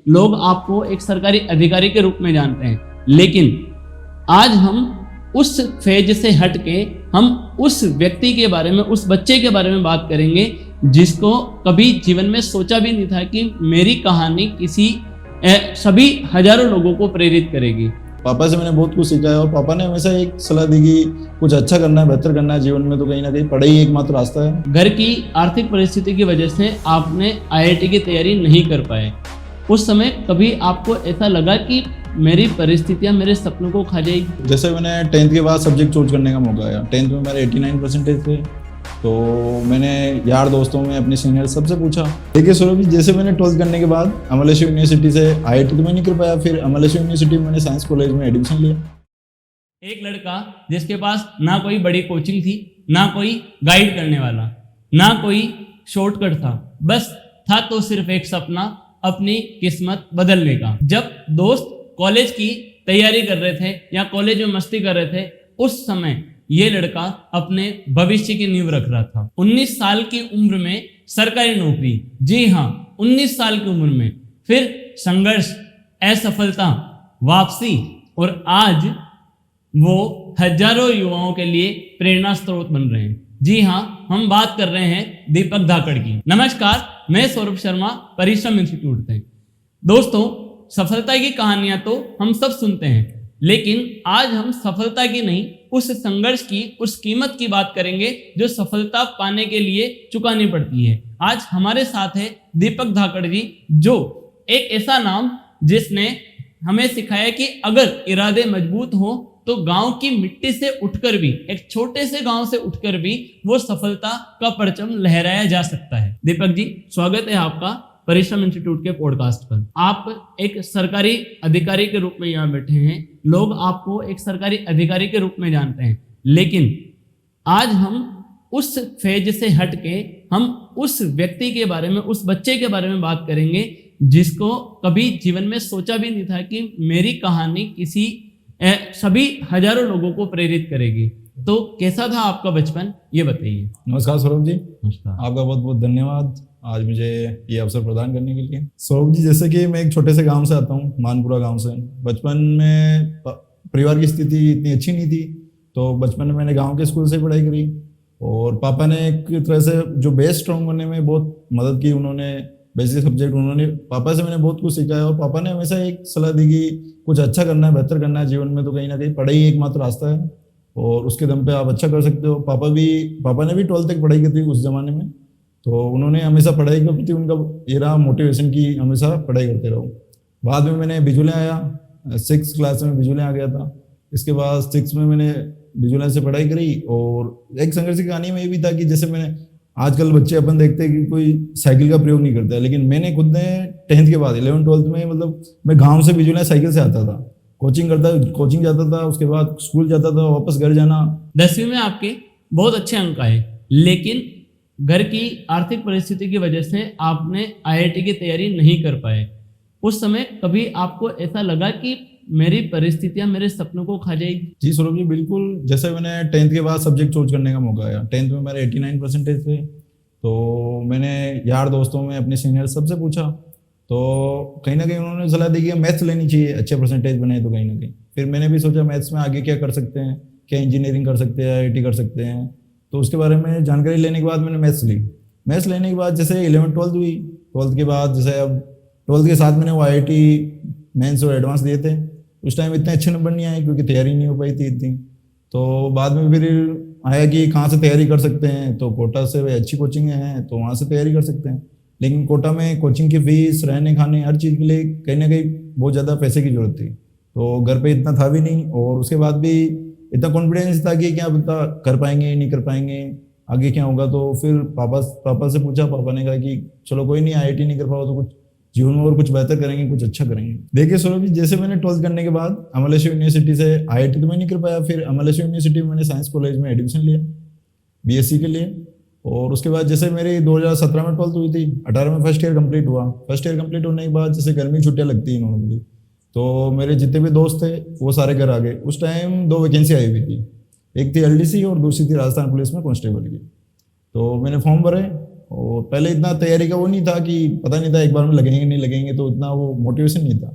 लोग आपको एक सरकारी अधिकारी के रूप में जानते हैं, लेकिन आज हम उस फेज से हट के हम उस व्यक्ति के बारे में, उस बच्चे के बारे में बात करेंगे जिसको कभी जीवन में सोचा भी नहीं था कि मेरी कहानी किसी सभी हजारों लोगों को प्रेरित करेगी। पापा से मैंने बहुत कुछ सीखा है और पापा ने हमेशा एक सलाह दी कि कुछ अच्छा करना है, बेहतर करना है जीवन में, तो कहीं ना कहीं पढ़ाई एकमात्र रास्ता है। घर की आर्थिक परिस्थिति की वजह से आपने आईआईटी की तैयारी नहीं कर पाए। उस समय कभी आपको ऐसा लगा कि मेरी परिस्थितियां मेरे सपनों को खा जाएगी? जैसे मैंने 10th के बाद सब्जेक्ट चूज करने का मौका आया, 10th में मेरे 89% थे, तो मैंने यार दोस्तों में अपने सीनियर सबसे पूछा। देखिए सौरभ जी, जैसे मैंने 12th करने के बाद अमलेश्वर यूनिवर्सिटी से आईआईटी तो मैं नहीं कर पाया, फिर अमलेश्वर यूनिवर्सिटी में मैंने साइंस कॉलेज में एडमिशन लिया। एक लड़का जिसके पास ना कोई बड़ी कोचिंग थी, ना कोई गाइड करने वाला, ना कोई शॉर्टकट था, बस था तो सिर्फ एक सपना, अपनी किस्मत बदलने का। जब दोस्त कॉलेज की तैयारी कर रहे थे या कॉलेज में मस्ती कर रहे थे, उस समय ये लड़का अपने भविष्य की नींव रख रहा था। 19 साल की उम्र में सरकारी नौकरी, जी हाँ 19 साल की उम्र में, फिर संघर्ष, असफलता, वापसी, और आज वो हजारों युवाओं के लिए प्रेरणा स्रोत बन रहे हैं। जी हाँ, हम बात कर रहे हैं दीपक धाकड़ की। नमस्कार, मैं सौरभ शर्मा, परिश्रम इंस्टीट्यूट से। दोस्तों, सफलता की कहानियां तो हम सब सुनते हैं, लेकिन आज हम सफलता की नहीं, उस संघर्ष की, उस कीमत की बात करेंगे जो सफलता पाने के लिए चुकानी पड़ती है। आज हमारे साथ है दीपक धाकड़ जी, जो एक ऐसा नाम जिसने हमें सिखाया कि अगर इरादे मजबूत हो तो गांव की मिट्टी से उठकर भी, एक छोटे से गांव से उठकर भी वो सफलता का परचम लहराया जा सकता है। दीपक जी, स्वागत है आपका परिश्रम इंस्टीट्यूट के पॉडकास्ट पर। आप एक सरकारी अधिकारी के रूप में यहाँ बैठे हैं, लोग आपको एक सरकारी अधिकारी के रूप में जानते हैं, लेकिन आज हम उस फेज से हट के हम उस व्यक्ति के बारे में, उस बच्चे के बारे में बात करेंगे जिसको कभी जीवन में सोचा भी नहीं था कि मेरी कहानी किसी सभी हजारों लोगों को प्रेरित करेगी। तो कैसा था आपका बचपन, ये बताइए। नमस्कार सौरभ जी। नमस्कार। आपका बहुत बहुत धन्यवाद आज मुझे ये अवसर प्रदान करने के लिए। सौरभ जी, जैसे कि मैं एक छोटे से गांव से आता हूँ, मानपुरा गांव से। बचपन में परिवार की स्थिति इतनी अच्छी नहीं थी, तो बचपन में मैंने गांव के स्कूल से पढ़ाई करी और पापा ने एक तरह से जो बेस स्ट्रॉन्ग करने में बहुत मदद की। उन्होंने बेसिक सब्जेक्ट, पापा से मैंने बहुत कुछ सीखा है और पापा ने हमेशा एक सलाह दी कि कुछ अच्छा करना है, बेहतर करना है जीवन में, तो कहीं ना कहीं पढ़ाई एकमात्र रास्ता है और उसके दम पे आप अच्छा कर सकते हो। पापा ने भी 12th तक पढ़ाई की थी उस जमाने में, तो उन्होंने हमेशा पढ़ाई के प्रति उनका ये रहा मोटिवेशन की हमेशा पढ़ाई करते रहो। बाद में मैंने बिजुले आया, 6th क्लास में बिजुले आ गया था। इसके बाद 6th में मैंने बिजुले से पढ़ाई करी और एक संघर्ष की कहानी में ये भी था कि जैसे मैंने, आजकल बच्चे अपन देखते हैं कि कोई साइकिल का प्रयोग नहीं करता है, लेकिन मैंने खुद ने 10th के बाद 11th-12th में, मतलब मैं गाँव से बिजुले साइकिल से आता था, कोचिंग जाता था, उसके बाद स्कूल जाता था, वापस घर जाना। 10वीं में आपके बहुत अच्छे अंक आए, लेकिन घर की आर्थिक परिस्थिति की वजह से आपने आईआईटी की तैयारी नहीं कर पाए। उस समय कभी आपको ऐसा लगा कि मेरी परिस्थितियां मेरे सपनों को खा जाएगी? जी सौरभ जी, बिल्कुल। जैसे मैंने 10th के बाद सब्जेक्ट चूज करने का मौका आया, 10th में मेरे 89% थे, तो मैंने यार दोस्तों में अपने सीनियर सबसे पूछा, तो कहीं ना कहीं उन्होंने सलाह दी कि मैथ्स लेनी चाहिए, अच्छे परसेंटेज बने तो कहीं ना कहीं। फिर मैंने भी सोचा मैथ्स में आगे क्या कर सकते हैं, क्या इंजीनियरिंग कर सकते हैं, आईआईटी कर सकते हैं, तो उसके बारे में जानकारी लेने के बाद मैंने मैथ्स ली। मैथ्स लेने के बाद जैसे 11th-12th हुई, 12th के बाद जैसे अब 12th के साथ मैंने वो आईआईटी मेंस और एडवांस दिए थे। उस टाइम इतने अच्छे नंबर नहीं आए क्योंकि तैयारी नहीं हो पाई थी इतनी, तो बाद में फिर आया कि कहाँ से तैयारी कर सकते हैं, तो कोटा से अच्छी कोचिंग हैं तो वहाँ से तैयारी कर सकते हैं, लेकिन कोटा में कोचिंग की फीस, रहने खाने, हर चीज़ के लिए कहीं ना कहीं बहुत ज़्यादा पैसे की जरूरत थी, तो घर पे इतना था भी नहीं और उसके बाद भी इतना कॉन्फिडेंस था कि क्या पता कर पाएंगे नहीं कर पाएंगे, आगे क्या होगा। तो फिर पापा से पूछा, पापा ने कहा कि चलो कोई नहीं, आईआईटी नहीं कर पाओ तो कुछ जीवन में और कुछ बेहतर करेंगे, कुछ अच्छा करेंगे। देखिए सौरभ जी, जैसे मैंने 12th करने के बाद अमलेश्वर यूनिवर्सिटी से आईआईटी तो मैं नहीं कर पाया, फिर अमलेश्वर यूनिवर्सिटी में मैंने साइंस कॉलेज में एडमिशन लिया बीएससी के लिए। और उसके बाद जैसे मेरी 2017 में 12th हुई थी, 18 में फर्स्ट ईयर कंप्लीट हुआ। फर्स्ट ईयर कंप्लीट होने के बाद जैसे गर्मी छुट्टियां लगती हैं नॉर्मली, तो मेरे जितने भी दोस्त थे वो सारे घर आ गए। उस टाइम 2 वैकेंसी आई हुई थी, एक थी एलडीसी और दूसरी थी राजस्थान पुलिस में कांस्टेबल की। तो मैंने फॉर्म भरे और पहले इतना तैयारी का वो नहीं था कि पता नहीं था एक बार में लगेंगे नहीं लगेंगे, तो इतना वो मोटिवेशन नहीं था।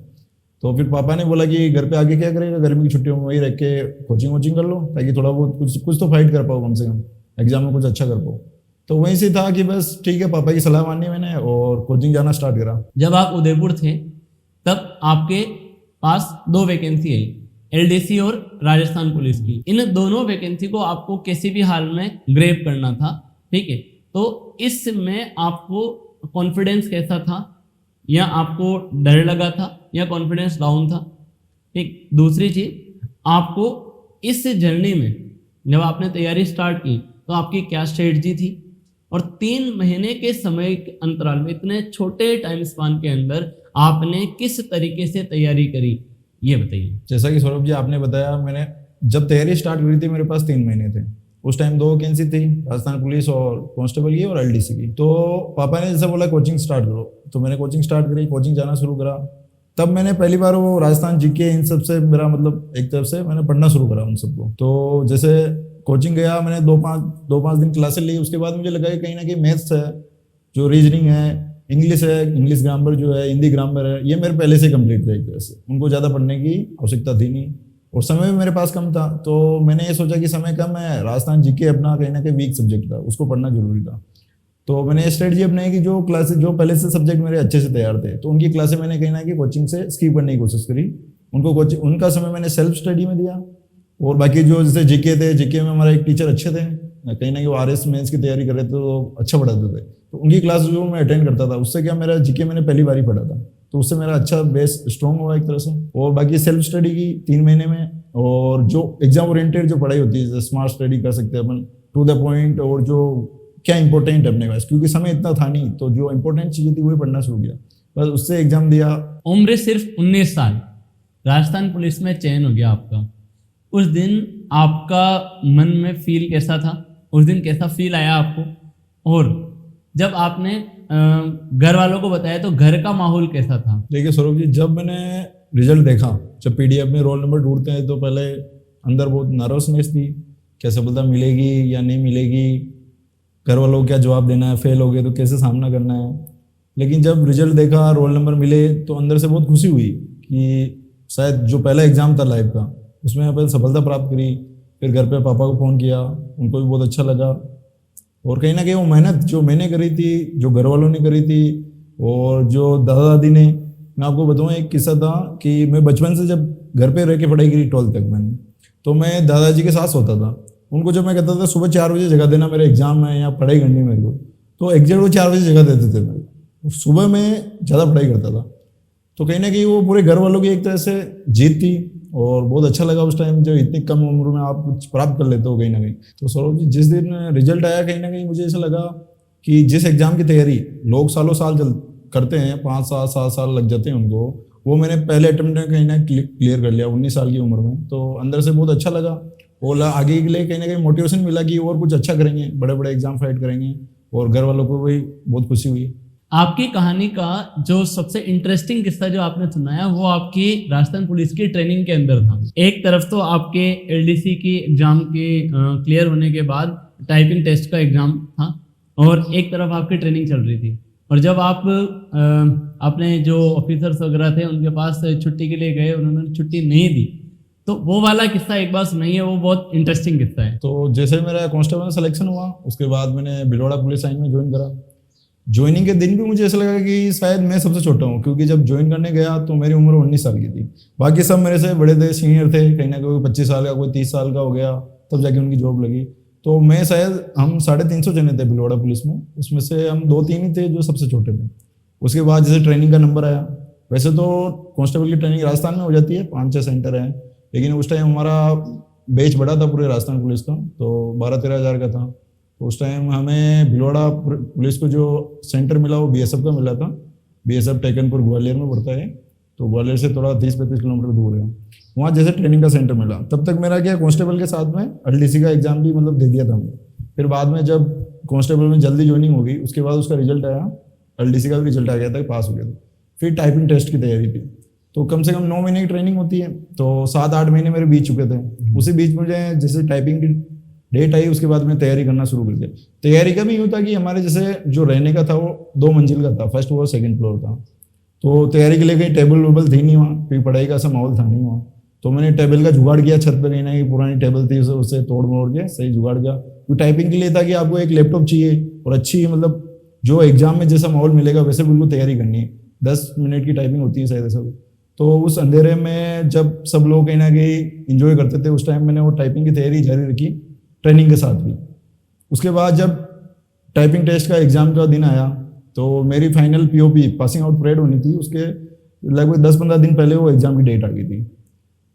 तो फिर पापा ने बोला कि घर पे आके क्या करेगा, गर्मी की छुट्टियों में वही रह के कोचिंग वोचिंग कर लो, ताकि थोड़ा बहुत कुछ तो फाइट कर पाओ, कम से कम एग्जाम में कुछ अच्छा कर पाओ। तो वहीं से था कि बस ठीक है, पापा की सलाह मानी मैंने और कोचिंग जाना स्टार्ट करा। जब आप उदयपुर थे तब आपके पास 2 वैकेंसी आई, एलडीसी और राजस्थान पुलिस की। इन दोनों वैकेंसी को आपको किसी भी हाल में ग्रेब करना था, ठीक है। तो इसमें आपको कॉन्फिडेंस कैसा था, या आपको डर लगा था, या कॉन्फिडेंस डाउन था? ठीक। दूसरी चीज, आपको इस जर्नी में जब आपने तैयारी स्टार्ट की तो आपकी क्या स्ट्रेटजी थी, और 3 महीने के समय के अंतराल में, इतने छोटे टाइम स्पान के अंदर आपने किस तरीके से तैयारी करी, ये बताइए। जैसा कि सौरभ जी आपने बताया, मैंने जब तैयारी स्टार्ट करी थी मेरे पास 3 महीने थे। उस टाइम 2 वैकेंसी थी, राजस्थान पुलिस और कांस्टेबल की और एलडीसी की। तो पापा ने जैसे बोला कोचिंग स्टार्ट करो, तो मैंने कोचिंग स्टार्ट करी, कोचिंग जाना शुरू करा। तब मैंने पहली बार वो राजस्थान जीके इन सब से मेरा मतलब एक तरफ से मैंने पढ़ना शुरू करा उन सबको। तो जैसे कोचिंग गया मैंने, 2-5 दिन क्लासेस ली। उसके बाद मुझे लगा कि कहीं ना कहीं मैथ्स है, जो रीजनिंग है, इंग्लिश है, इंग्लिश ग्रामर जो है, हिंदी ग्रामर है, ये मेरे पहले से कंप्लीट थे एक तरह से। उनको ज़्यादा पढ़ने की आवश्यकता थी नहीं, और समय भी मेरे पास कम था। तो मैंने ये सोचा कि समय कम है, राजस्थान जीके अपना कहीं ना कहीं वीक सब्जेक्ट था, उसको पढ़ना जरूरी था। तो मैंने ये स्ट्रेटजी अपनाई कि जो क्लासेस जो पहले से सब्जेक्ट मेरे अच्छे से तैयार थे, तो उनकी क्लासें मैंने कहीं ना कहीं कोचिंग से स्किप करने की कोशिश करी। उनको कोचिंग, उनका समय मैंने सेल्फ स्टडी में दिया। और बाकी जो जैसे जीके थे, जीके में हमारा एक टीचर अच्छे थे, कहीं ना कहीं वो आरएस मेंस की तैयारी कर रहे थे, तो अच्छा पढ़ाते थे। तो उनकी क्लास जो मैं अटेंड करता था, उससे क्या मेरा जीके मैंने पहली बार ही पढ़ा था, तो उससे मेरा अच्छा बेस स्ट्रॉन्ग हुआ एक तरह से। और बाकी सेल्फ स्टडी की 3 महीने में, और जो एग्जाम ओरिएंटेड जो पढ़ाई होती है, जैसे स्मार्ट स्टडी कर सकते हैं अपन, टू द पॉइंट, और जो क्या इंपॉर्टेंट है अपने पास, क्योंकि समय इतना था नहीं, तो जो इंपॉर्टेंट चीजें थी वही पढ़ना शुरू किया, बस उससे एग्जाम दिया। उम्र सिर्फ 19 साल, राजस्थान पुलिस में चयन हो गया आपका। उस दिन आपका मन में फील कैसा था, उस दिन कैसा फील आया आपको? और जब आपने घर वालों को बताया तो घर का माहौल कैसा था? देखिए सौरभ जी, जब मैंने रिजल्ट देखा, जब पीडीएफ में रोल नंबर ढूंढते हैं, तो पहले अंदर बहुत नर्वसनेस थी, कैसे बोलता मिलेगी या नहीं मिलेगी, घर वालों को क्या जवाब देना है, फेल हो गए तो कैसे सामना करना है। लेकिन जब रिजल्ट देखा, रोल नंबर मिले, तो अंदर से बहुत खुशी हुई कि शायद जो पहला एग्जाम था लाइफ का, उसमें अपन सफलता प्राप्त करी। फिर घर पे पापा को फ़ोन किया, उनको भी बहुत अच्छा लगा। और कहीं ना कहीं वो मेहनत जो मैंने करी थी, जो घर वालों ने करी थी, और जो दादा दादी ने, मैं आपको बताऊँ एक किस्सा था कि मैं बचपन से जब घर पे रह के पढ़ाई करी 12th तक मैंने, तो मैं दादाजी के साथ सोता था। उनको जब मैं कहता था सुबह 4 बजे जगह देना, मेरे एग्जाम है या पढ़ाई करनी है मेरे को, तो एग्जैक्ट वो 4 बजे जगह देते थे मेरे को। सुबह में ज़्यादा पढ़ाई करता था। तो कहीं ना कहीं वो पूरे घर वालों की एक तरह से जीत थी, और बहुत अच्छा लगा उस टाइम, जब इतनी कम उम्र में आप कुछ प्राप्त कर लेते हो कहीं ना कहीं। तो सौरभ जी, जिस दिन रिजल्ट आया, कहीं ना कहीं मुझे ऐसा लगा कि जिस एग्जाम की तैयारी लोग सालों साल करते हैं, 5 साल 7 साल लग जाते हैं उनको, वो मैंने पहले अटेम्प्ट में कहीं ना क्लियर कर लिया 19 साल की उम्र में। तो अंदर से बहुत अच्छा लगा, और आगे के लिए कहीं ना कहीं मोटिवेशन मिला कि और कुछ अच्छा करेंगे, बड़े बड़े एग्जाम फाइट करेंगे, और घर वालों को भी बहुत खुशी हुई। आपकी कहानी का जो सबसे इंटरेस्टिंग किस्सा जो आपने सुनाया, वो आपकी राजस्थान पुलिस की ट्रेनिंग के अंदर था। एक तरफ तो आपके एलडीसी की एग्जाम के क्लियर होने के बाद टाइपिंग टेस्ट का एग्जाम था, और एक तरफ आपकी ट्रेनिंग चल रही थी। और जब आप अपने जो ऑफिसर्स वगैरह थे उनके पास छुट्टी के लिए गए, उन्होंने छुट्टी नहीं दी, तो वो वाला किस्सा एक बार सुनाइए, वो बहुत इंटरेस्टिंग किस्सा है। तो जैसे मेरा कांस्टेबल में सिलेक्शन हुआ, उसके बाद मैंने भिलवाड़ा पुलिस लाइन में ज्वाइन करा। ज्वाइनिंग के दिन भी मुझे ऐसा लगा कि शायद मैं सबसे छोटा हूँ, क्योंकि जब ज्वाइन करने गया तो मेरी उम्र 19 साल की थी। बाकी सब मेरे से बड़े थे, सीनियर थे, कहीं ना कोई 25 साल का, कोई 30 साल का हो गया, तब जाके उनकी जॉब लगी। तो मैं शायद, हम 350 जने थे भिलवाड़ा पुलिस में, उसमें से हम 2-3 ही थे जो सबसे छोटे थे। उसके बाद जैसे ट्रेनिंग का नंबर आया, वैसे तो कांस्टेबल की ट्रेनिंग राजस्थान में हो जाती है, 5-6 सेंटर हैं, लेकिन उस टाइम हमारा बैच बड़ा था पूरे राजस्थान पुलिस का, तो 12-13 हज़ार का था। तो उस टाइम हमें भिलवाड़ा पुलिस को जो सेंटर मिला वो बीएसएफ का मिला था। बीएसएफ टेकनपुर ग्वालियर में पड़ता है, तो ग्वालियर से थोड़ा 30-35 किलोमीटर दूर है। वहाँ जैसे ट्रेनिंग का सेंटर मिला, तब तक मेरा क्या कांस्टेबल के साथ में एलडीसी का एग्जाम भी मतलब दे दिया था हमने। फिर बाद में जब कांस्टेबल में जल्दी ज्वाइनिंग हो गई, उसके बाद उसका रिजल्ट आया, एलडीसी का भी रिजल्ट आ गया था, पास हो गया था। फिर टाइपिंग टेस्ट की तैयारी थी, तो कम से कम 9 महीने की ट्रेनिंग होती है, तो 7-8 महीने मेरे बीत चुके थे। उसी बीच मुझे जैसे टाइपिंग की डेट आई, उसके बाद मैं तैयारी करना शुरू कर दिया। तैयारी का भी यूँ था कि हमारे जैसे जो रहने का था वो 2 मंजिल का था, फर्स्ट फ्लोर सेकंड फ्लोर था। तो तैयारी के लिए कहीं टेबल वेबल थी नहीं वहाँ, क्योंकि पढ़ाई का ऐसा माहौल था नहीं वहाँ। तो मैंने टेबल का जुगाड़ किया छत पर, कहीं ना कहीं पुरानी टेबल थी उससे तोड़ मोड़ के सही जुगाड़ किया। तो टाइपिंग के लिए था कि आपको एक लैपटॉप चाहिए और अच्छी, मतलब जो एग्जाम में जैसा माहौल मिलेगा वैसे बिल्कुल तैयारी करनी है। 10 मिनट की टाइपिंग होती है शायद ऐसा। तो उस अंधेरे में जब सब लोग कहीं ना कहीं इंजॉय करते थे, उस टाइम मैंने वो टाइपिंग की तैयारी जारी रखी ट्रेनिंग के साथ भी। उसके बाद जब टाइपिंग टेस्ट का एग्जाम का दिन आया तो मेरी final POP passing out parade होनी थी, उसके लगभग 10-15 दिन पहले वो एग्जाम की डेट आ गई थी।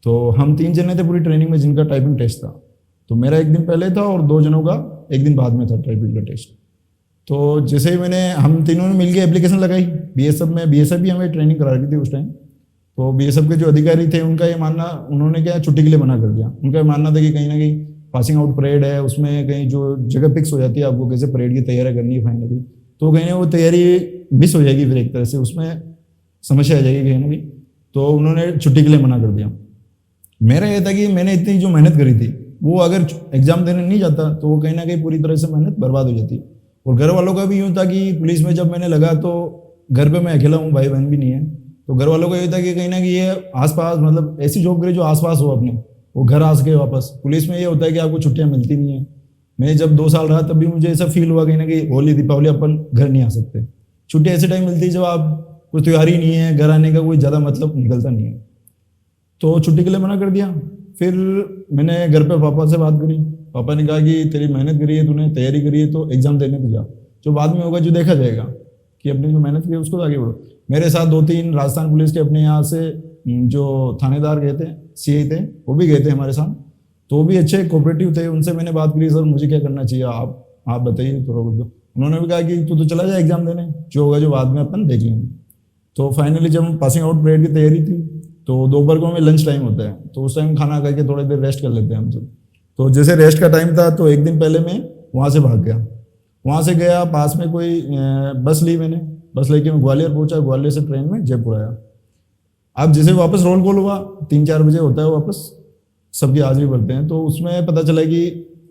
तो हम 3 जने थे पूरी ट्रेनिंग में जिनका टाइपिंग टेस्ट था। तो मेरा 1 दिन पहले था और 2 जनों का 1 दिन बाद में था टाइपिंग का टेस्ट। तो जैसे ही हम तीनों ने मिलकर एप्लीकेशन लगाई बीएसएफ में, बीएसएफ भी हमें ट्रेनिंग करा रही थी उस टाइम। तो बीएसएफ के जो अधिकारी थे उनका ये मानना, उन्होंने क्या छुट्टी के लिए मना कर दिया। उनका मानना था कि कहीं ना कहीं पासिंग आउट परेड है, उसमें कहीं जो जगह फिक्स हो जाती है आपको कैसे परेड की तैयारी करनी है फाइनली, तो कहीं ना वो तैयारी मिस हो जाएगी, फिर एक तरह से उसमें समस्या आ जाएगी कहीं ना कहीं। तो उन्होंने छुट्टी के लिए मना कर दिया। मेरा ये था कि मैंने इतनी जो मेहनत करी थी वो अगर एग्जाम देने नहीं जाता तो वो कहीं ना कहीं पूरी तरह से मेहनत बर्बाद हो जाती। और घर वालों का भी यूँ था कि पुलिस में जब मैंने लगा तो घर पे मैं अकेला हूँ, भाई बहन भी नहीं है, तो घर वालों का ये था कि कहीं ना कहीं ये आसपास, मतलब ऐसी जॉब करे जो आसपास हो अपने, वो घर आ सके वापस। पुलिस में ये होता है कि आपको छुट्टियां मिलती नहीं है। मैं जब 2 साल रहा तब भी मुझे ऐसा फील हुआ कहीं ना कहीं होली दीपावली अपन घर नहीं आ सकते। छुट्टी ऐसे टाइम मिलती है जब आप कोई त्योहार ही नहीं है, घर आने का कोई ज़्यादा मतलब निकलता नहीं है। तो छुट्टी के लिए मना कर दिया। फिर मैंने घर पे पापा से बात करी। पापा ने कहा कि तेरी मेहनत करी है, तूने तैयारी करी है, तो एग्जाम देने तो जा, जो बाद में होगा जो देखा जाएगा, कि अपनी जो मेहनत की है उसको आगे बढ़ो। मेरे साथ 2-3 राजस्थान पुलिस के अपने यहाँ से जो थानेदार गए थे, सीआई थे, वो भी गए थे हमारे साथ। तो वो भी अच्छे कोऑपरेटिव थे। उनसे मैंने बात करी, सर मुझे क्या करना चाहिए, आप बताइए थोड़ा बहुत। उन्होंने भी कहा कि तू तो चला जाए एग्जाम देने, जो होगा जो बाद में अपन देख लेंगे। तो फाइनली जब पासिंग आउट परेड की तैयारी थी तो दोपहर को हमें लंच टाइम होता है, तो उस टाइम खाना खा के थोड़ी देर रेस्ट कर लेते हैं हम सब। तो जैसे रेस्ट का टाइम था तो 1 दिन पहले मैं वहाँ से भाग गया। वहाँ से गया, पास में कोई बस ली मैंने, बस लेके मैं ग्वालियर पहुंचा, ग्वालियर से ट्रेन में जयपुर आया। अब जैसे वापस रोल कॉल हुआ, 3-4 बजे होता है वापस, सबकी हाजिरी भरते हैं, तो उसमें पता चला कि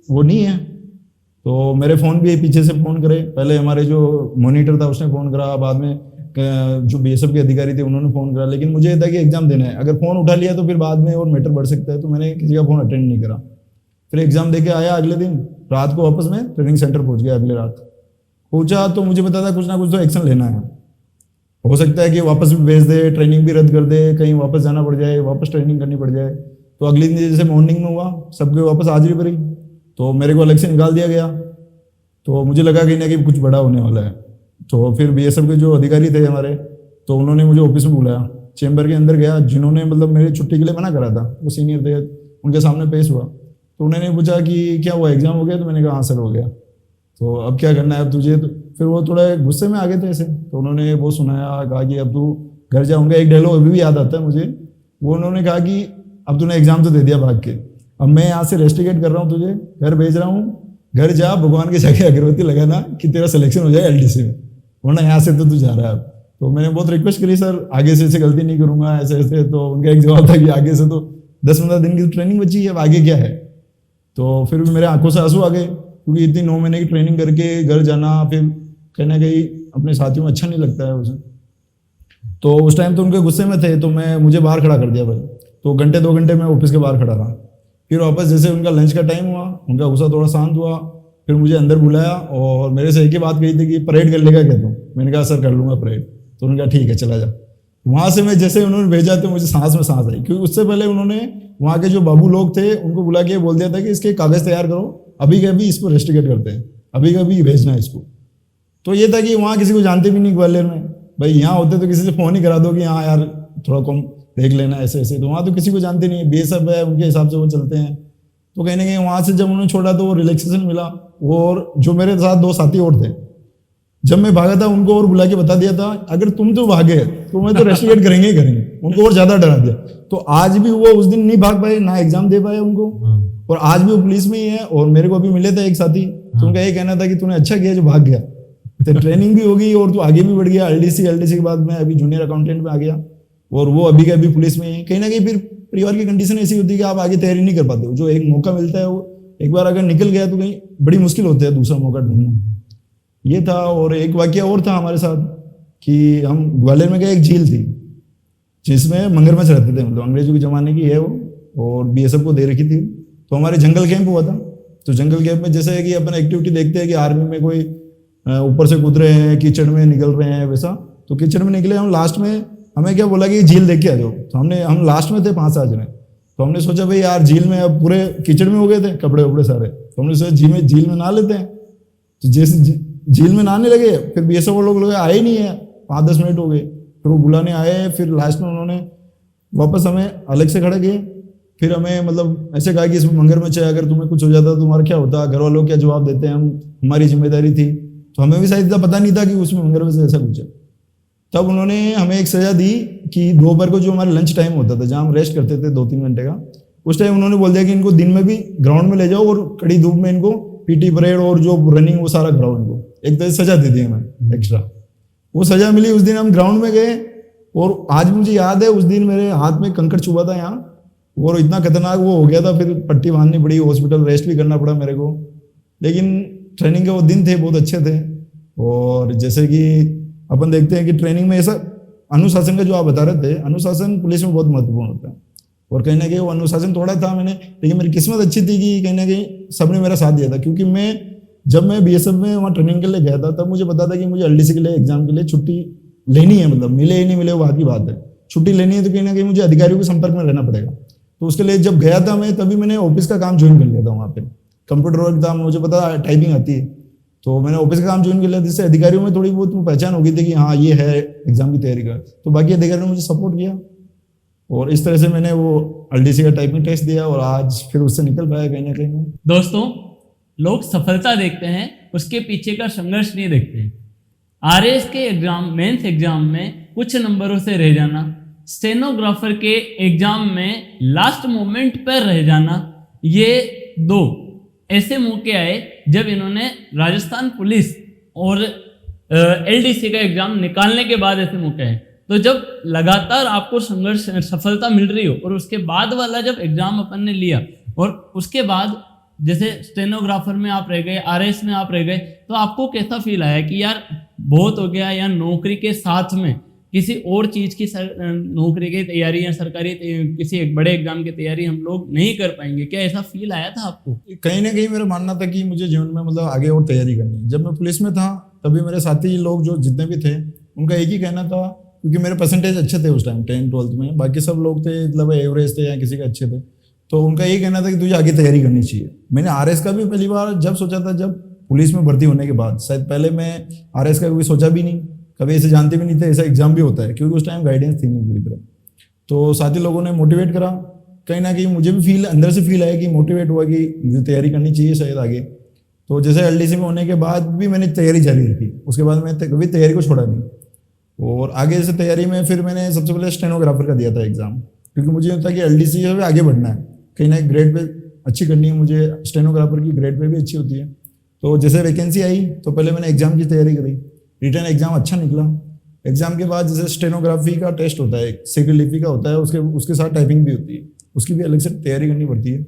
वो नहीं है। तो मेरे फ़ोन भी पीछे से फ़ोन करे, पहले हमारे जो मॉनिटर था उसने फ़ोन करा, बाद में जो बीएसएफ के अधिकारी थे उन्होंने फ़ोन करा, लेकिन मुझे ये था कि एग्जाम देना है, अगर फ़ोन उठा लिया तो फिर बाद में और मैटर बढ़ सकता है, तो मैंने किसी का फ़ोन अटेंड नहीं करा। फिर एग्जाम दे के आया, अगले दिन रात को वापस मैं ट्रेनिंग सेंटर पहुँच गया। अगले रात पहुँचा तो मुझे पता था कुछ ना कुछ तो एक्शन लेना है। हो सकता है कि वापस भी भेज दे, ट्रेनिंग भी रद्द कर दे, कहीं वापस जाना पड़ जाए, वापस ट्रेनिंग करनी पड़ जाए। तो अगले दिन जैसे मॉर्निंग में हुआ, सबके वापस हाजिरी भरी, तो मेरे को अलग से निकाल दिया गया। तो मुझे लगा कि ना कि कुछ बड़ा होने वाला है। तो फिर बीएसएफ के जो अधिकारी थे हमारे, तो उन्होंने मुझे ऑफिस में बुलाया, चेंबर के अंदर गया, जिन्होंने मतलब मेरी छुट्टी के लिए मना करा था, वो सीनियर थे, उनके सामने पेश हुआ। तो उन्होंने पूछा कि क्या हुआ, एग्जाम हो गया? तो मैंने कहा हाँ सर हो गया। तो अब क्या करना है अब तुझे? तो फिर वो थोड़ा गुस्से में आ गए थे ऐसे, तो उन्होंने वो सुनाया, कहा कि अब तू घर जाऊँगा। एक डायलॉग अभी भी याद आता है मुझे, वो उन्होंने कहा कि अब तूने एग्जाम तो दे दिया भाग के, अब मैं यहाँ से रेस्टिकेट कर रहा हूँ, तुझे घर भेज रहा हूँ, घर जा भगवान के जाके अगरबत्ती लगाना कि तेरा सिलेक्शन हो जाए एलडीसी में, वरना यहाँ से तो तू जा रहा है। तो मैंने बहुत रिक्वेस्ट करी, सर आगे से ऐसे गलती नहीं करूँगा, ऐसे ऐसे। तो उनका एक जवाब था कि आगे से तो 10-15 दिन की ट्रेनिंग बची है, अब आगे क्या है। तो फिर भी मेरे आंखों से आंसू आ गए, क्योंकि इतनी 9 महीने की ट्रेनिंग करके घर जाना, फिर कहीं ना कहीं अपने साथियों में अच्छा नहीं लगता है उसे। तो उस टाइम तो उनके गुस्से में थे, तो मुझे बाहर खड़ा कर दिया भाई। तो 1-2 घंटे मैं ऑफिस के बाहर खड़ा रहा। फिर वापस जैसे उनका लंच का टाइम हुआ, उनका गुस्सा थोड़ा शांत हुआ, फिर मुझे अंदर बुलाया और मेरे से एक ही बात कही थी कि परेड कर लेगा क्या तुम? मैंने कहा सर कर लूँगा परेड। तो उन्होंने कहा ठीक है चला जा। वहाँ से मैं जैसे उन्होंने भेजा तो मुझे सांस में सांस आई, क्योंकि उससे पहले उन्होंने वहाँ के जो बाबू लोग थे उनको बुला के बोल दिया था कि इसके कागज़ तैयार करो, अभी के अभी इसको रेस्टिकेट करते हैं, अभी के अभी भेजना है इसको। तो ये था कि वहाँ किसी को जानते भी नहीं ग्वालियर में, भाई यहाँ होते तो किसी से फ़ोन ही करा दो कि हाँ यार थोड़ा कम देख लेना ऐसे ऐसे। तो वहाँ तो किसी को जानते नहीं, बीएसएफ है, उनके हिसाब से वो चलते हैं। तो कहीं ना कहीं वहाँ से जब उन्होंने छोड़ा तो वो रिलैक्सेशन मिला। और जो मेरे साथ 2 साथी और थे, जब मैं भागा था उनको और बुला के बता दिया था अगर तुम तो भागे तो मैं तो रेस्टिकेट करेंगे ही करेंगे, उनको और ज़्यादा डरा दिया। तो आज भी वो उस दिन नहीं भाग पाए, ना एग्जाम दे पाए उनको, और आज भी वो पुलिस में ही है। और मेरे को अभी मिले थे एक साथी, तो उनका ये कहना था कि तूने अच्छा किया जो भाग गया, तो ट्रेनिंग भी होगी और तू आगे भी बढ़ गया। एलडीसी के बाद मैं अभी जूनियर अकाउंटेंट में आ गया, और वो अभी के अभी पुलिस में ही। कहीं ना कहीं फिर परिवार की कंडीशन ऐसी होती है कि आप आगे तैयारी नहीं कर पाते हो, जो एक मौका मिलता है वो एक बार अगर निकल गया तो कहीं बड़ी मुश्किल होती है दूसरा मौका ढूंढना। ये था। और एक वाकया और था हमारे साथ कि हम ग्वालियर में गए, एक झील थी जिसमें मगरमच्छ रहते थे, मतलब अंग्रेजों के ज़माने की है वो, और बीएसएफ को दे रखी थी। तो हमारे जंगल कैंप हुआ था। तो जंगल कैंप में जैसे कि अपन एक्टिविटी देखते हैं कि आर्मी में कोई ऊपर से कूद रहे हैं, कीचड़ में निकल रहे हैं, वैसा। तो कीचड़ में निकले हम, लास्ट में हमें क्या बोला कि झील देख के आ जाओ। तो हम लास्ट में थे 5-7 जने। तो हमने सोचा भाई यार झील में, अब पूरे कीचड़ में हो गए थे कपड़े वपड़े सारे, तो हमने सोचा झील में नहा लेते हैं। तो जैसे झील में नहाने लगे, फिर बीएसएफ वो लोग आए नहीं है, 5-10 मिनट हो गए, फिर वो बुलाने आए। फिर लास्ट में उन्होंने वापस हमें अलग से खड़ा किया। फिर हमें मतलब ऐसे कहा कि इसमें मगरमच्छ है, अगर तुम्हें कुछ हो जाता तो तुम्हारा क्या होता, घर वालों क्या जवाब देते हैं, हमारी जिम्मेदारी थी। तो हमें भी शायद इतना पता नहीं था कि उसमें मगरमच्छ ऐसा कुछ है। तब उन्होंने हमें एक सजा दी कि दोपहर को जो हमारा लंच टाइम होता था, जहाँ हम रेस्ट करते थे 2-3 घंटे का, उस टाइम उन्होंने बोल दिया कि इनको दिन में भी ग्राउंड में ले जाओ और कड़ी धूप में इनको पीटी परेड और जो रनिंग वो सारा कराओ इनको। एक तरह से सजा दे दी हमें एक्स्ट्रा। वो सजा मिली, उस दिन हम ग्राउंड में गए और आज मुझे याद है उस दिन मेरे हाथ में कंकड़ चुभा था यहाँ, और इतना खतरनाक वो हो गया था। फिर पट्टी बांधनी पड़ी, हॉस्पिटल रेस्ट भी करना पड़ा मेरे को। लेकिन ट्रेनिंग के वो दिन थे, बहुत अच्छे थे। और जैसे कि अपन देखते हैं कि ट्रेनिंग में ऐसा अनुशासन का जो आप बता रहे थे, अनुशासन पुलिस में बहुत महत्वपूर्ण होता है। और कहीं ना कहीं वो अनुशासन थोड़ा था मैंने, लेकिन मेरी किस्मत अच्छी थी कि कहीं ना कहीं सबने मेरा साथ दिया था। क्योंकि जब मैं बीएसएफ में वहाँ ट्रेनिंग के लिए गया था, तब मुझे पता था कि मुझे एलडीसी के लिए एग्जाम के लिए छुट्टी लेनी है। मतलब मिले ही नहीं मिले वो बात की बात है, छुट्टी लेनी है तो कहीं ना कहीं मुझे अधिकारियों के संपर्क में रहना पड़ेगा। तो उसके लिए जब गया था मैं, तभी मैंने ऑफिस का काम ज्वाइन कर लिया था। वहाँ पे कंप्यूटर वर्क था, मुझे पता टाइपिंग आती है, तो मैंने ऑफिस का काम ज्वाइन कर लिया, जिससे अधिकारियों में थोड़ी बहुत पहचान हो गई थी कि हाँ ये है एग्जाम की तैयारी कर। तो बाकी अधिकारियों ने मुझे सपोर्ट किया और इस तरह से मैंने वो एलडीसी का टाइपिंग टेस्ट दिया और आज फिर उससे निकल पाया कहीं ना कहीं। दोस्तों, लोग सफलता देखते हैं, उसके पीछे का संघर्ष नहीं देखते। आरएएस के एग्जाम, मेंस एग्जाम में कुछ नंबरों से रह जाना, स्टेनोग्राफर के एग्जाम में लास्ट मोमेंट पर रह जाना, ये 2 ऐसे मौके आए जब इन्होंने राजस्थान पुलिस और एलडीसी का एग्जाम निकालने के बाद ऐसे मौके आए। तो जब लगातार आपको संघर्ष सफलता मिल रही हो और उसके बाद वाला जब एग्जाम अपन ने लिया और उसके बाद जैसे स्टेनोग्राफर में आप रह गए, आरएएस में आप रह गए, तो आपको कैसा फील आया कि यार बहुत हो गया, या नौकरी के साथ में किसी और चीज़ की नौकरी की तैयारी या सरकारी किसी एक बड़े एग्जाम की तैयारी हम लोग नहीं कर पाएंगे, क्या ऐसा फील आया था आपको? कहीं ना कहीं मेरा मानना था कि मुझे जीवन में मतलब आगे और तैयारी करनी है। जब मैं पुलिस में था तभी मेरे साथी लोग जो जितने भी थे उनका एक ही कहना था, क्योंकि मेरे परसेंटेज अच्छे थे उस टाइम 10th-12th में, बाकी सब लोग थे मतलब एवरेज थे या किसी के अच्छे थे, तो उनका यही कहना था कि तुझे आगे तैयारी करनी चाहिए। मैंने आरएस का भी पहली बार जब सोचा था जब पुलिस में भर्ती होने के बाद, शायद पहले मैं आरएस का कभी सोचा भी नहीं, कभी ऐसे जानते भी नहीं थे ऐसा एग्जाम भी होता है, क्योंकि उस टाइम गाइडेंस थी नहीं पूरी तरह। तो साथी लोगों ने मोटिवेट करा, कहीं ना कहीं मुझे भी फील अंदर से फील आया कि मोटिवेट हुआ कि मुझे तैयारी करनी चाहिए शायद आगे। तो जैसे एलडीसी में होने के बाद भी मैंने तैयारी जारी रखी, उसके बाद मैं कभी तैयारी को छोड़ा नहीं। और आगे जैसे तैयारी में फिर मैंने सबसे पहले स्टेनोग्राफर का दिया था एग्जाम, क्योंकि मुझे होता है कि एलडीसी में आगे बढ़ना है, कहीं ना ग्रेड पे अच्छी करनी है मुझे, स्टेनोग्राफर की ग्रेड पे भी अच्छी होती है। तो जैसे वैकेंसी आई तो पहले मैंने एग्जाम की तैयारी करी, रिटर्न एग्जाम अच्छा निकला। एग्जाम के बाद जैसे स्टेनोग्राफी का टेस्ट होता है, सेक्रेट लिपि का होता है, उसके साथ टाइपिंग भी होती है, उसकी भी अलग से तैयारी करनी पड़ती है।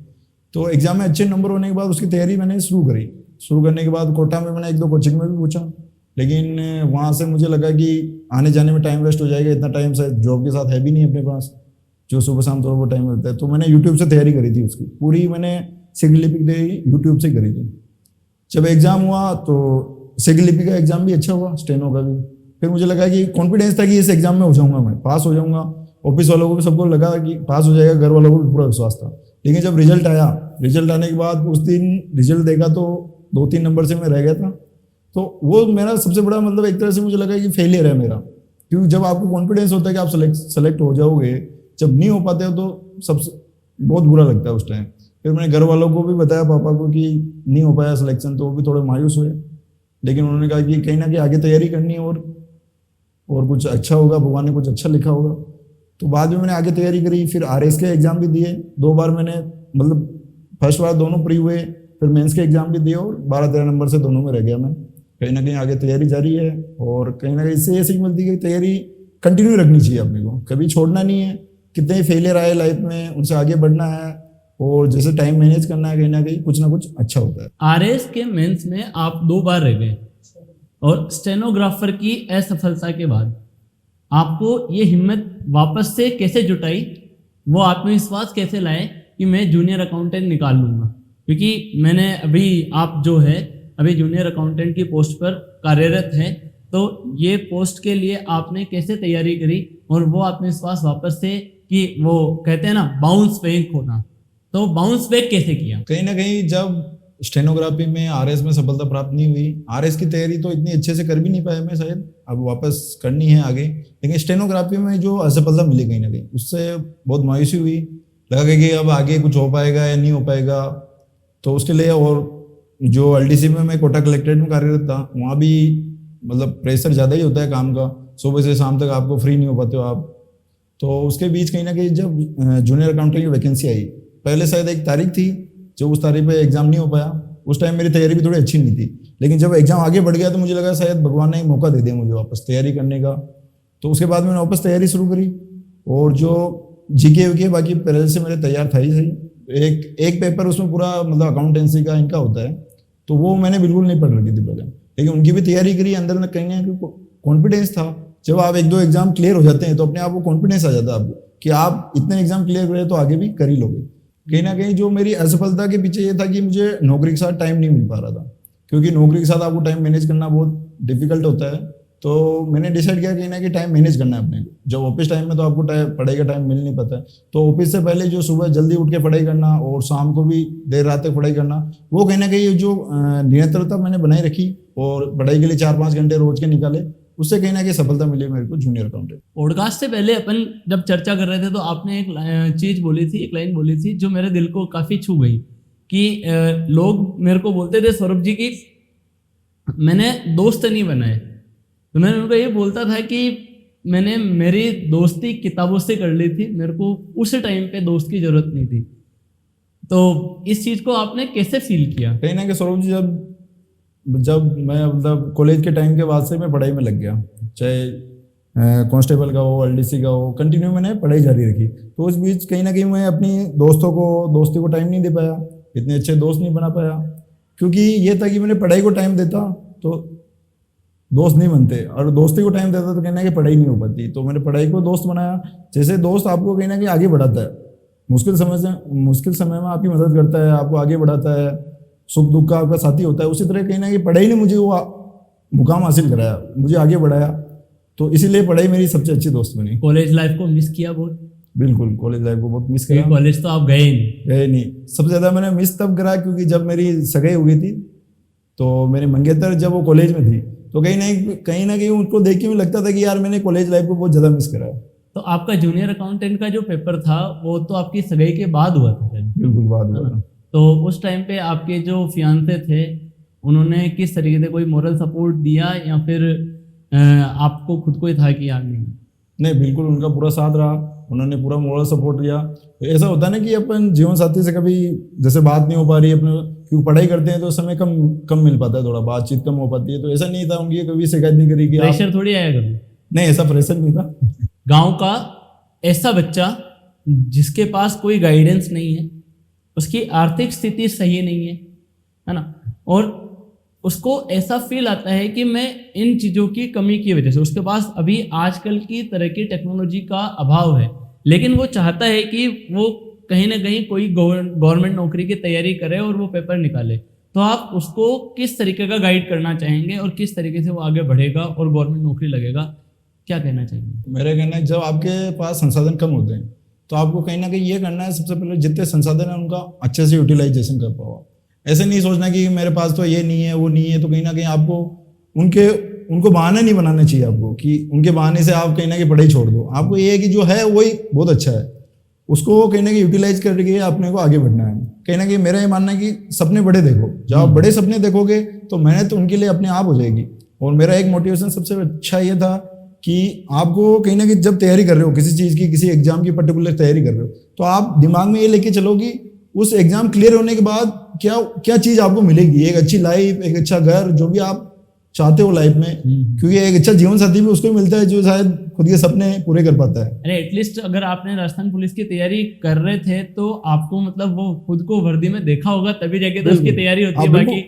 तो एग्जाम में अच्छे नंबर होने के बाद उसकी तैयारी मैंने शुरू करने के बाद कोटा में मैंने 1-2 कोचिंग में भी पूछा, लेकिन वहाँ से मुझे लगा कि आने जाने में टाइम वेस्ट हो जाएगा, इतना टाइम शायद जॉब के साथ है भी नहीं अपने पास जो सुबह शाम थोड़ा बहुत टाइम मिलता है। तो मैंने यूट्यूब से तैयारी करी थी, उसकी पूरी मैंने सेक्रेट लिपि की तैयारी यूट्यूब से करी थी। जब एग्जाम हुआ तो सेक्रेट लिपि का एग्जाम भी अच्छा हुआ, स्टेनो का भी। फिर मुझे लगा कि कॉन्फिडेंस था कि इस एग्जाम में हो जाऊंगा, मैं पास हो जाऊंगा। ऑफिस वालों को भी सबको लगा कि पास हो जाएगा, घर वालों को भी पूरा विश्वास था। लेकिन जब रिजल्ट आया, रिजल्ट आने के बाद उस दिन रिजल्ट देखा तो 2-3 नंबर से मैं रह गया था। तो वो मेरा सबसे बड़ा मतलब एक तरह से मुझे लगा कि फेलियर है मेरा, क्योंकि जब आपको कॉन्फिडेंस होता है कि आप सेलेक्ट हो जाओगे, जब नहीं हो पाते हो तो सबसे बहुत बुरा लगता है उस टाइम। फिर मैंने घर वालों को भी बताया, पापा को, कि नहीं हो पाया सिलेक्शन, तो वो भी थोड़े मायूस हुए। लेकिन उन्होंने कहा कि कहीं ना कहीं आगे तैयारी करनी है और कुछ अच्छा होगा, भगवान ने कुछ अच्छा लिखा होगा। तो बाद में मैंने आगे तैयारी करी, फिर आरएस के एग्जाम भी दिए 2 बार मैंने, मतलब फर्स्ट बार दोनों प्री हुए, फिर मेंस के एग्जाम भी दिए और 12-13 नंबर से दोनों में रह गया मैं। कहीं ना कहीं आगे तैयारी जारी है और कहीं ना कहीं इससे ये सीख मिलती है कि तैयारी कंटिन्यू रखनी चाहिए अपने को, कभी छोड़ना नहीं है। कितने ही फेलियर आए लाइफ में, उनसे आगे बढ़ना है और जैसे टाइम मैनेज करना है कहीं ना कुछ अच्छा होता है। आरएस के मेंस में आप 2 बार रह गए और स्टेनोग्राफर की असफलता के बाद आपको ये हिम्मत वापस से कैसे जुटाई, वो आत्मविश्वास कैसे लाए कि मैं जूनियर अकाउंटेंट निकाल लूँगा? क्योंकि मैंने अभी आप जो है अभी जूनियर अकाउंटेंट की पोस्ट पर कार्यरत हैं, तो ये पोस्ट के लिए आपने कैसे तैयारी करी और वो आत्मविश्वास वापस से कि वो कहते हैं ना बाउंस बैक होना, तो बाउंस बैक कैसे किया? कहीं ना कहीं जब स्टेनोग्राफी में आरएस में सफलता प्राप्त नहीं हुई, आरएस की तैयारी तो इतनी अच्छे से कर भी नहीं पाया मैं, शायद अब वापस करनी है आगे, लेकिन स्टेनोग्राफी में जो असफलता मिली कहीं ना कहीं उससे बहुत मायूसी हुई, लगा कि अब आगे कुछ हो पाएगा या नहीं हो पाएगा। तो उसके लिए, और जो एलडीसी में मैं कोटा कलेक्ट्रेट में कार्यरत था, वहाँ भी मतलब प्रेशर ज़्यादा ही होता है काम का, सुबह से शाम तक आपको फ्री नहीं हो पाते हो आप। तो उसके बीच कहीं ना कहीं जब जूनियर अकाउंटेंट की वैकेंसी आई, पहले शायद एक तारीख थी, जो उस तारीख पे एग्जाम नहीं हो पाया, उस टाइम मेरी तैयारी भी थोड़ी अच्छी नहीं थी, लेकिन जब एग्जाम आगे बढ़ गया तो मुझे लगा शायद भगवान ने एक मौका दे दिया मुझे वापस तैयारी करने का। तो उसके बाद मैंने वापस तैयारी शुरू करी, और जो जीके वीके बाकी पहले से मेरे तैयार था ही सही, एक पेपर उसमें पूरा मतलब अकाउंटेंसी का इनका होता है, तो वो मैंने बिल्कुल नहीं पढ़ रखी थी पहले, लेकिन उनकी भी तैयारी करी, अंदर में कहीं ना कहीं कॉन्फिडेंस था। जब आप 1-2 एग्जाम क्लियर हो जाते हैं तो अपने आप को कॉन्फिडेंस आ जाता है आपको कि आप इतने एग्जाम क्लियर करें तो आगे भी कर ही लोगे। कहीं ना कहीं जो मेरी असफलता के पीछे ये था कि मुझे नौकरी के साथ टाइम नहीं मिल पा रहा था, क्योंकि नौकरी के साथ आपको टाइम मैनेज करना बहुत डिफिकल्ट होता है। तो मैंने डिसाइड किया कहीं ना कहीं टाइम मैनेज करना है अपने को। जब ऑफिस टाइम में तो आपको पढ़ाई का टाइम मिल नहीं पाता है, तो ऑफिस से पहले जो सुबह जल्दी उठ के पढ़ाई करना और शाम को भी देर रात तक पढ़ाई करना, वो कहीं ना कहीं जो निरंतरता मैंने बनाई रखी और पढ़ाई के लिए 4-5 घंटे रोज के निकाले, उससे कहीं ना कहीं सफलता मिली मेरे को जूनियर अकाउंटेंट। पॉडकास्ट से पहले अपन जब चर्चा कर रहे थे तो आपने एक चीज बोली थी, एक लाइन बोली थी जो मेरे दिल को काफी छू गई कि लोग मेरे को बोलते थे सौरभ जी की मैंने दोस्त नहीं बनाए, तो मैंने उनको ये बोलता था कि मैंने मेरी दोस्ती किताबों से कर ली थी, मेरे को उस टाइम पे दोस्त की जरूरत नहीं थी। तो इस चीज को आपने कैसे फील किया? कहीं ना कहीं सौरभ जी जब मैं मतलब कॉलेज के टाइम के बाद से मैं पढ़ाई में लग गया, चाहे कांस्टेबल का हो, एलडीसी का हो, कंटिन्यू मैंने पढ़ाई जारी रखी। तो उस बीच कहीं ना कहीं मैं अपनी दोस्ती को टाइम नहीं दे पाया, इतने अच्छे दोस्त नहीं बना पाया, क्योंकि ये था कि मैंने पढ़ाई को टाइम देता तो दोस्त नहीं बनते, और दोस्ती को टाइम देता तो कहीं ना कहीं पढ़ाई नहीं हो पाती। तो मैंने पढ़ाई को दोस्त बनाया। जैसे दोस्त आपको कहीं ना कहीं आगे बढ़ाता है, मुश्किल समय में आपकी मदद करता है, आपको आगे बढ़ाता है, सुख दुख का आपका साथी होता है, उसी तरह कहीं ना कहीं पढ़ाई ने मुझे वो मुकाम हासिल कराया, मुझे आगे बढ़ाया। तो इसीलिए पढ़ाई मेरी सबसे अच्छी दोस्त बनी। कॉलेज लाइफ को मिस किया बहुत? बिल्कुल, कॉलेज लाइफ को बहुत मिस किया। कॉलेज तो आप गए नहीं? सबसे ज्यादा मैंने मिस तब करा क्योंकि जब मेरी सगाई हो गई थी, तो मेरी मंगेतर जब वो कॉलेज में थी, तो कहीं ना कहीं उनको देख के मुझे लगता था कि यार मैंने कॉलेज लाइफ को बहुत ज्यादा मिस करा। तो आपका जूनियर अकाउंटेंट का जो पेपर था वो तो आपकी सगाई के बाद हुआ था? बिल्कुल बाद हुआ था। तो उस टाइम पे आपके जो फियांसे थे उन्होंने किस तरीके से कोई मोरल सपोर्ट दिया या फिर आपको खुद को ही था कि यार नहीं, बिल्कुल उनका पूरा साथ रहा, उन्होंने पूरा मोरल सपोर्ट दिया। तो ऐसा होता है ना कि अपन जीवन साथी से कभी जैसे बात नहीं हो पा रही अपने, क्योंकि पढ़ाई करते हैं तो समय कम मिल पाता है, थोड़ा बातचीत कम हो पाती है। तो ऐसा नहीं था, उनकी कभी शिकायत नहीं करी कि प्रेशर थोड़ी आया कभी? नहीं, ऐसा प्रेशर नहीं था। गाँव का ऐसा बच्चा जिसके पास कोई गाइडेंस नहीं है, उसकी आर्थिक स्थिति सही नहीं है ना, और उसको ऐसा फील आता है कि मैं इन चीज़ों की कमी की वजह से, उसके पास अभी आजकल की तरह की टेक्नोलॉजी का अभाव है, लेकिन वो चाहता है कि वो कहीं ना कहीं कोई गवर्नमेंट नौकरी की तैयारी करे और वो पेपर निकाले। तो आप उसको किस तरीके का गाइड करना चाहेंगे और किस तरीके से वो आगे बढ़ेगा और गवर्नमेंट नौकरी लगेगा, क्या कहना चाहेंगे? मेरा कहना है जब आपके पास संसाधन कम होते हैं तो आपको कहीं ना कहीं ये करना है, सबसे पहले जितने संसाधन है उनका अच्छे से यूटिलाइजेशन कर पाओ। ऐसे नहीं सोचना कि मेरे पास तो ये नहीं है वो नहीं है, तो कहीं ना कहीं आपको उनको बहाने नहीं बनाना चाहिए आपको कि उनके बहाने से आप कहीं ना कहीं पढ़ाई छोड़ दो। आपको ये है कि जो है वही बहुत अच्छा है, उसको कहीं ना कहीं यूटिलाइज करके अपने को आगे बढ़ना है। कहीं ना कहीं मेरा ये मानना है कि सपने बड़े देखो, जब आप बड़े सपने देखोगे तो मेहनत उनके लिए अपने आप हो जाएगी। और मेरा एक मोटिवेशन सबसे अच्छा ये था कि आपको कहीं ना कहीं जब तैयारी कर रहे हो किसी चीज़ की, किसी एग्जाम की पर्टिकुलर तैयारी कर रहे हो, तो आप दिमाग में ये लेके चलो कि उस एग्जाम क्लियर होने के बाद क्या चीज़ आपको मिलेगी। एक अच्छी लाइफ, एक अच्छा घर, जो भी आप चाहते हो लाइफ में, क्योंकि एक अच्छा जीवन साथी भी उसको मिलता है जो शायद खुद के सपने पूरे कर पाता है। अरे एटलीस्ट अगर आपने राजस्थान पुलिस की तैयारी कर रहे थे तो आपको मतलब वो खुद को वर्दी में देखा होगा, तभी जाके तो उसकी बिल्कुल। तैयारी होती है। हाँ, बाकी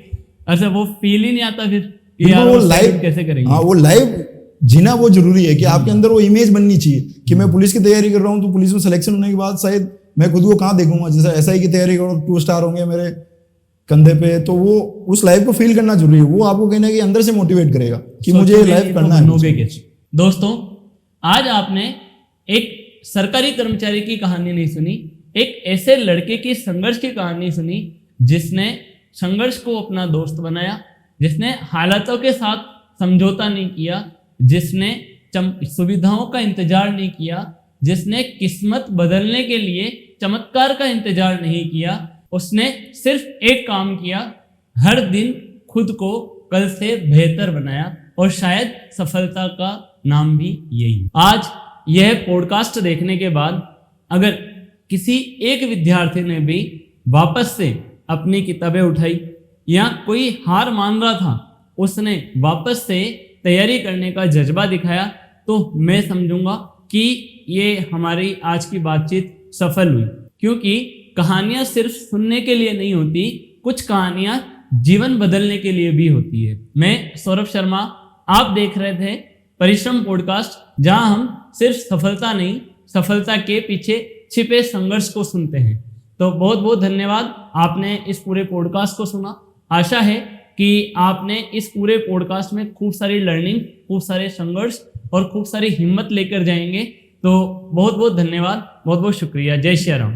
अच्छा वो फील ही नहीं आता फिर कि बिल्कुल यार वो वो लाइव कैसे करेंगे। हाँ वो लाइव जीना वो जरूरी है कि आपके अंदर वो इमेज बननी चाहिए कि मैं पुलिस की तैयारी कर रहा हूँ, तो पुलिस में सिलेक्शन होने के बाद शायद मैं खुद को कहाँ देखूंगा, जैसे एसआई की तैयारी करो 2 स्टार होंगे मेरे कंधे पे, तो वो उस लाइफ को फील करना जरूरी है। वो आपको कहीं ना कहीं अंदर से मोटिवेट करेगा कि मुझे ये लाइफ करना है। बनोगे कैसे। दोस्तों आज आपने एक सरकारी कर्मचारी की कहानी नहीं सुनी, एक ऐसे लड़के की संघर्ष की कहानी सुनी जिसने संघर्ष को अपना दोस्त बनाया, जिसने हालातों के साथ समझौता नहीं किया, जिसने सुविधाओं का इंतजार नहीं किया, जिसने किस्मत बदलने के लिए चमत्कार का इंतजार नहीं किया। उसने सिर्फ एक काम किया, हर दिन खुद को कल से बेहतर बनाया, और शायद सफलता का नाम भी यही। आज यह पॉडकास्ट देखने के बाद अगर किसी एक विद्यार्थी ने भी वापस से अपनी किताबें उठाई, या कोई हार मान रहा था उसने वापस से तैयारी करने का जज्बा दिखाया, तो मैं समझूंगा कि ये हमारी आज की बातचीत सफल हुई। क्योंकि कहानियां सिर्फ सुनने के लिए नहीं होती, कुछ कहानियां जीवन बदलने के लिए भी होती है। मैं सौरभ शर्मा, आप देख रहे थे परिश्रम पॉडकास्ट, जहां हम सिर्फ सफलता नहीं, सफलता के पीछे छिपे संघर्ष को सुनते हैं। तो बहुत बहुत धन्यवाद, आपने इस पूरे पॉडकास्ट को सुना। आशा है कि आपने इस पूरे पॉडकास्ट में खूब सारी लर्निंग, खूब सारे संघर्ष और खूब सारी हिम्मत लेकर जाएंगे। तो बहुत बहुत धन्यवाद, बहुत बहुत शुक्रिया। जय श्री राम।